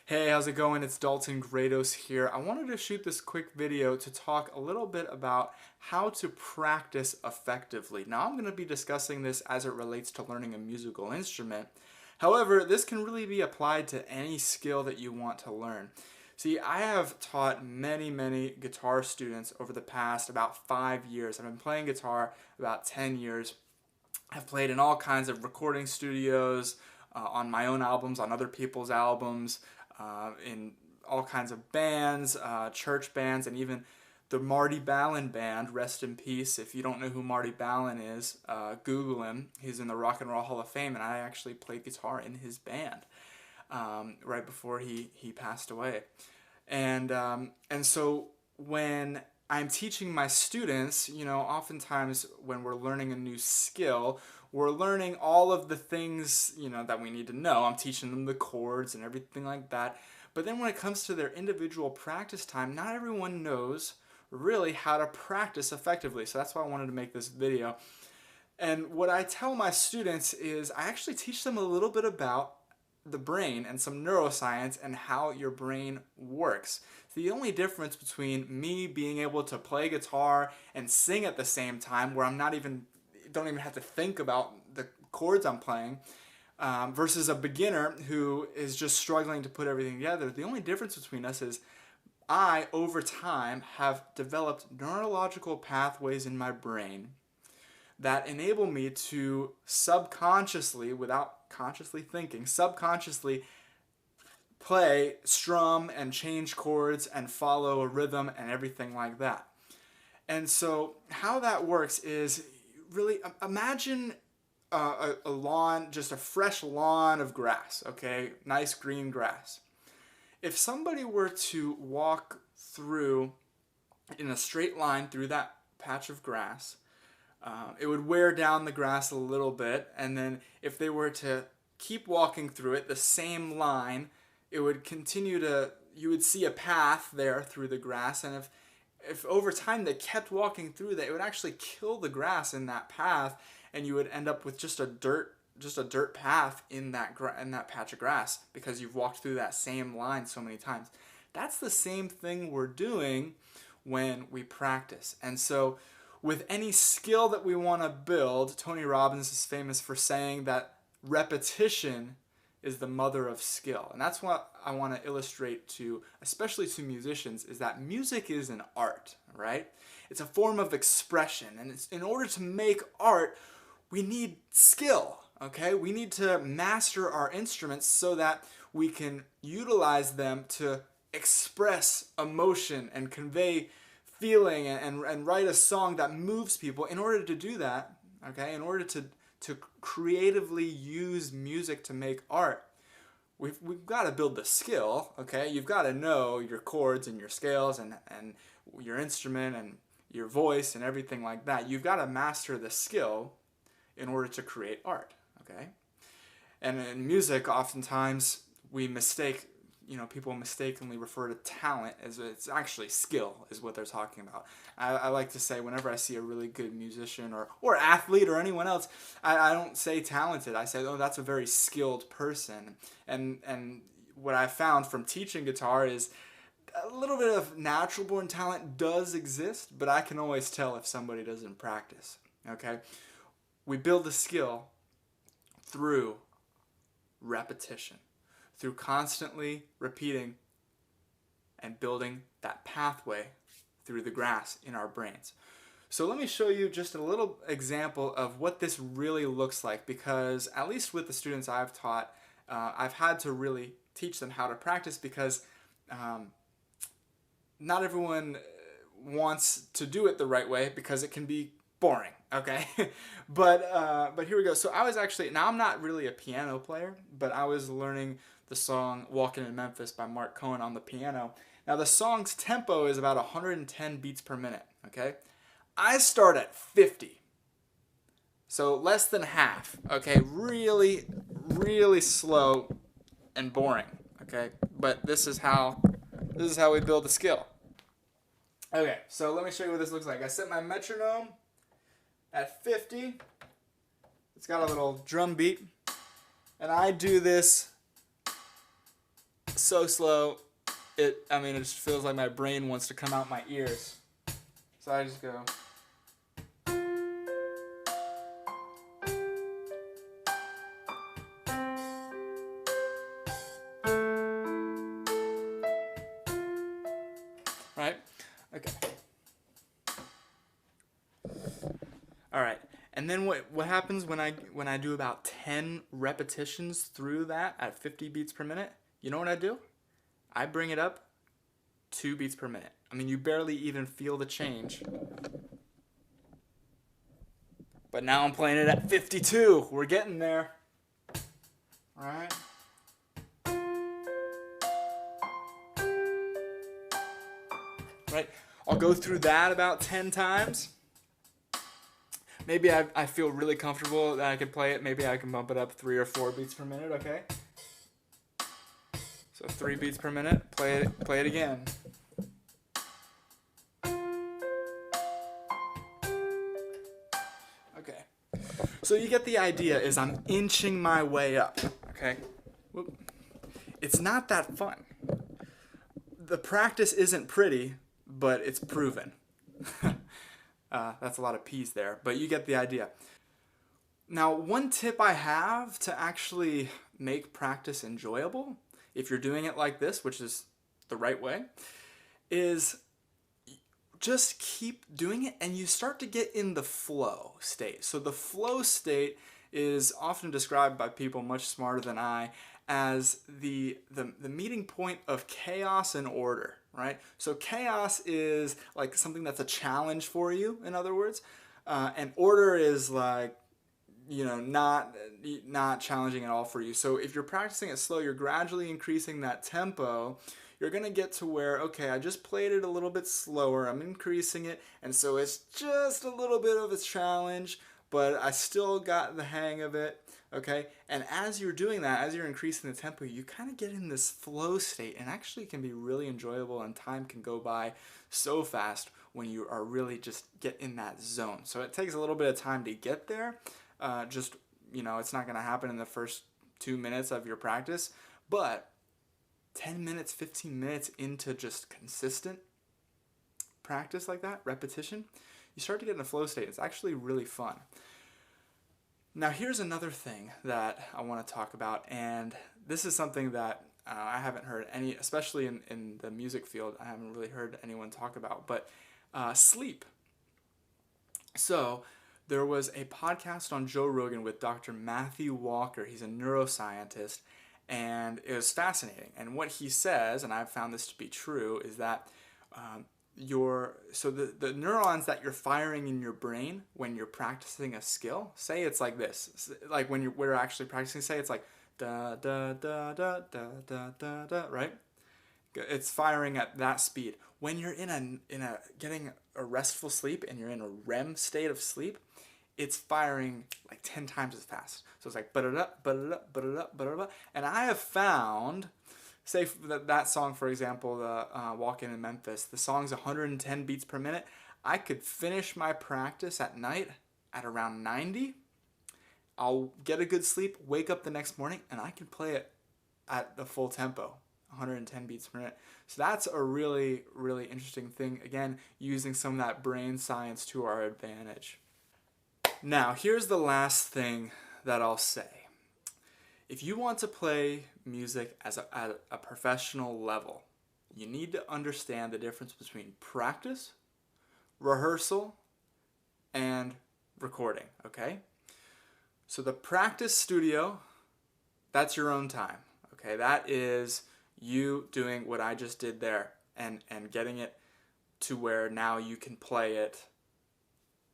Hey, how's it going? It's Dalton Grados here. I wanted to shoot this quick video to talk a little bit about how to practice effectively. Now, I'm going to be discussing this as it relates to learning a musical instrument. However, this can really be applied to any skill that you want to learn. See, I have taught many guitar students over the past about 5 years. I've been playing guitar about 10 years. I've played in all kinds of recording studios, on my own albums, on other people's albums, in all kinds of bands, church bands, and even the Marty Balin Band, rest in peace. If you don't know who Marty Balin is, Google him. He's in the Rock and Roll Hall of Fame, and I actually played guitar in his band right before he passed away. And so when I'm teaching my students, oftentimes when we're learning a new skill, we're learning all of the things, that we need to know. I'm teaching them the chords and everything like that. But then when it comes to their individual practice time, not everyone knows really how to practice effectively. So that's why I wanted to make this video. And what I tell my students is I actually teach them a little bit about the brain and some neuroscience and how your brain works. The only difference between me being able to play guitar and sing at the same time, where don't even have to think about the chords I'm playing, versus a beginner who is just struggling to put everything together. The only difference between us is I, over time, have developed neurological pathways in my brain that enable me to subconsciously, without consciously thinking, subconsciously play, strum, and change chords and follow a rhythm and everything like that. And so how that works is really imagine a lawn, just a fresh lawn of grass, okay? Nice green grass. If somebody were to walk through in a straight line through that patch of grass, it would wear down the grass a little bit, and then if they were to keep walking through it, the same line, it would continue to, you would see a path there through the grass, and if over time they kept walking through that, it would actually kill the grass in that path, and you would end up with just a dirt path in that patch of grass because you've walked through that same line so many times. That's the same thing we're doing when we practice. And so with any skill that we want to build, Tony Robbins is famous for saying that repetition is the mother of skill. And that's what I want to illustrate to, especially to musicians, is that music is an art, right? It's a form of expression. And in order to make art, we need skill, okay? We need to master our instruments so that we can utilize them to express emotion and convey feeling and write a song that moves people. In order to do that, okay, in order to creatively use music to make art, we've got to build the skill, okay? You've got to know your chords and your scales and your instrument and your voice and everything like that. You've got to master the skill in order to create art, okay? And in music, oftentimes people mistakenly refer to talent as it's actually skill is what they're talking about. I like to say whenever I see a really good musician or athlete or anyone else, I don't say talented. I say, oh, that's a very skilled person. And what I found from teaching guitar is a little bit of natural born talent does exist, but I can always tell if somebody doesn't practice, okay? We build the skill through repetition, through constantly repeating and building that pathway through the grass in our brains. So let me show you just a little example of what this really looks like, because at least with the students I've taught, I've had to really teach them how to practice because not everyone wants to do it the right way because it can be boring, okay? but here we go. So I was actually, now I'm not really a piano player, but I was learning the song Walkin' in Memphis by Mark Cohen on the piano. Now the song's tempo is about 110 beats per minute, okay? I start at 50. So less than half, okay? Really, really slow and boring, okay? But this is how we build the skill. Okay, so let me show you what this looks like. I set my metronome at 50. It's got a little drum beat. And I do this so slow, it just feels like my brain wants to come out my ears. So I just go. Right? Okay. All right. And then what happens when I do about 10 repetitions through that at 50 beats per minute? You know what I do? I bring it up 2 beats per minute. I mean, you barely even feel the change. But now I'm playing it at 52. We're getting there. All right. Right. I'll go through that about 10 times. Maybe I feel really comfortable that I can play it. Maybe I can bump it up 3 or 4 beats per minute, okay? So 3 beats per minute, play it again. Okay. So you get the idea is I'm inching my way up, okay? Whoop. It's not that fun. The practice isn't pretty, but it's proven. That's a lot of P's there, but you get the idea. Now, one tip I have to actually make practice enjoyable, if you're doing it like this, which is the right way, is just keep doing it and you start to get in the flow state. So the flow state is often described by people much smarter than I as the meeting point of chaos and order, right? So chaos is like something that's a challenge for you, in other words, and order is like, not challenging at all for you. So if you're practicing it slow, you're gradually increasing that tempo. You're going to get to where, okay, I just played it a little bit slower. I'm increasing it. And so it's just a little bit of a challenge, but I still got the hang of it. Okay. And as you're doing that, as you're increasing the tempo, you kind of get in this flow state and actually can be really enjoyable and time can go by so fast when you are really just get in that zone. So it takes a little bit of time to get there. It's not going to happen in the first 2 minutes of your practice, but 10 minutes, 15 minutes into just consistent practice like that, repetition, you start to get in a flow state. It's actually really fun. Now, here's another thing that I want to talk about, and this is something that I haven't heard especially in the music field, I haven't really heard anyone talk about, but sleep. So, there was a podcast on Joe Rogan with Dr. Matthew Walker. He's a neuroscientist, and it was fascinating. And what he says, and I've found this to be true, is that the neurons that you're firing in your brain when you're practicing a skill, say it's like this, like when we're actually practicing, say it's like da da da da da da da da, right? It's firing at that speed. When you're in a getting a restful sleep and you're in a REM state of sleep, it's firing like 10 times as fast. So it's like ba-da-da, ba-da-da, ba-da-da, ba-da-da. And I have found, say that song, for example, the Walk-In in Memphis, the song's 110 beats per minute. I could finish my practice at night at around 90. I'll get a good sleep, wake up the next morning, and I can play it at the full tempo, 110 beats per minute. So that's a really, really interesting thing. Again, using some of that brain science to our advantage. Now, here's the last thing that I'll say. If you want to play music at a professional level, you need to understand the difference between practice, rehearsal, and recording, okay? So the practice studio, that's your own time, okay? That is you doing what I just did there and getting it to where now you can play it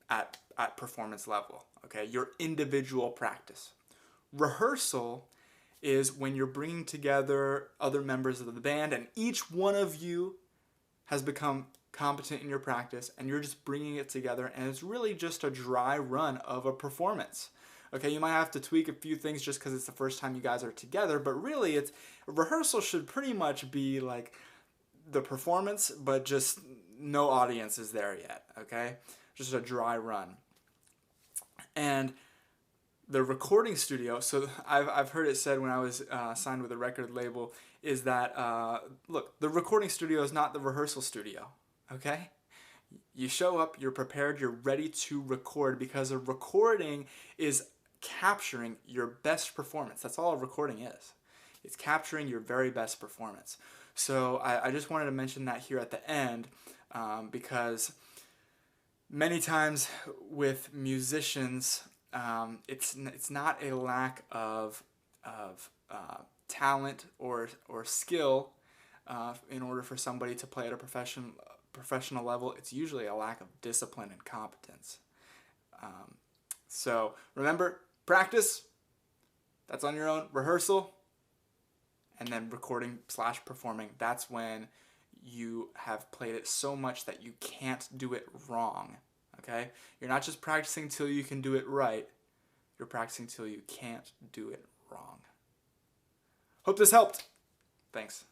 at performance level, okay? Your individual practice. Rehearsal is when you're bringing together other members of the band and each one of you has become competent in your practice and you're just bringing it together and it's really just a dry run of a performance. Okay, you might have to tweak a few things just because it's the first time you guys are together, but really rehearsal should pretty much be like the performance, but just no audience is there yet, okay? Just a dry run. And the recording studio, so I've heard it said when I was signed with a record label, is that, look, the recording studio is not the rehearsal studio, okay? You show up, you're prepared, you're ready to record, because a recording is capturing your best performance. That's all a recording is. It's capturing your very best performance. So I just wanted to mention that here at the end, because many times with musicians, it's not a lack of talent or skill in order for somebody to play at a professional level. It's usually a lack of discipline and competence. So remember, practice, that's on your own. Rehearsal, and then recording / performing, that's when you have played it so much that you can't do it wrong. Okay? You're not just practicing till you can do it right. You're practicing till you can't do it wrong. Hope this helped. Thanks.